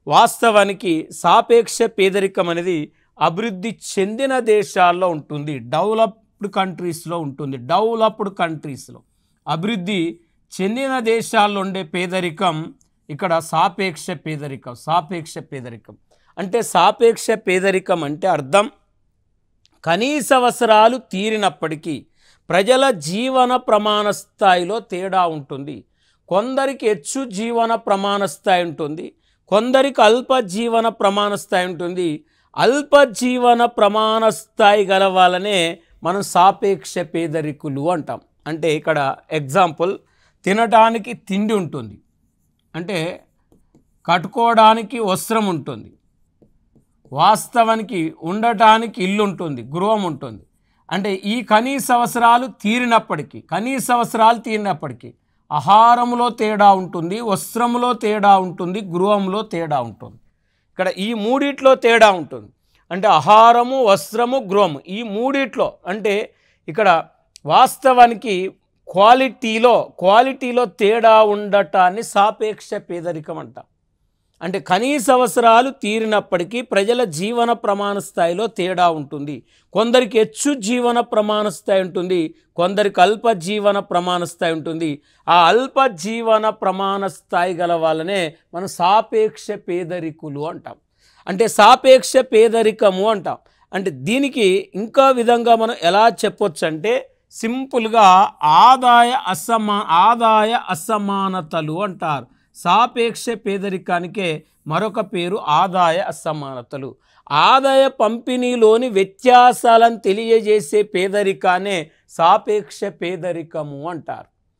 వాస్తవానికి సాపేక్ష పేదరికం అనేది అభివృద్ధి చెందిన దేశాల్లో ఉంటుంది, డెవలప్డ్ కంట్రీస్లో ఉంటుంది. డెవలప్డ్ కంట్రీస్లో అభివృద్ధి చెందిన దేశాల్లో ఉండే పేదరికం ఇక్కడ సాపేక్ష పేదరికం. సాపేక్ష పేదరికం అంటే సాపేక్ష పేదరికం అంటే అర్థం కనీస అవసరాలు తీరినప్పటికీ ప్రజల జీవన ప్రమాణ స్థాయిలో తేడా ఉంటుంది. కొందరికి హెచ్చు జీవన ప్రమాణ స్థాయి ఉంటుంది, కొందరికి అల్ప జీవన ప్రమాణ స్థాయి ఉంటుంది. అల్ప జీవన ప్రమాణ స్థాయి గల వాళ్ళనే మనం సాపేక్ష పేదరికులు అంటాం. అంటే ఇక్కడ ఎగ్జాంపుల్, తినడానికి తిండి ఉంటుంది, అంటే కట్టుకోవడానికి వస్త్రం ఉంటుంది, వాస్తవానికి ఉండటానికి ఇల్లు ఉంటుంది, గృహం ఉంటుంది. అంటే ఈ కనీస అవసరాలు తీరినప్పటికీ ఆహారంలో తేడా ఉంటుంది, వస్త్రంలో తేడా ఉంటుంది, గృహంలో తేడా ఉంటుంది. ఇక్కడ ఈ మూడిట్లో తేడా ఉంటుంది. అంటే ఆహారము, వస్త్రము, గృహము ఈ మూడిట్లో అంటే ఇక్కడ వాస్తవానికి క్వాలిటీలో తేడా ఉండటాన్ని సాపేక్ష పేదరికం అంటాం. అంటే కనీస అవసరాలు తీరినప్పటికీ ప్రజల జీవన ప్రమాణ స్థాయిలో తేడా ఉంటుంది. కొందరికి హెచ్చు జీవన ప్రమాణ స్థాయి ఉంటుంది, కొందరికి అల్ప జీవన ప్రమాణ స్థాయి ఉంటుంది. ఆ అల్ప జీవన ప్రమాణ స్థాయి గల వాళ్ళనే మనం సాపేక్ష పేదరికులు అంటాం. అంటే సాపేక్ష పేదరికము అంటాం. అంటే దీనికి ఇంకా విధంగా మనం ఎలా చెప్పొచ్చు అంటే సింపుల్గా ఆదాయ అసమానతలు అంటారు. సాపేక్ష పేదరికానికే మరొక పేరు ఆదాయ అసమానతలు. ఆదాయ పంపిణీలోని వ్యత్యాసాలను తెలియజేసే పేదరికానే సాపేక్ష పేదరికము అంటారు.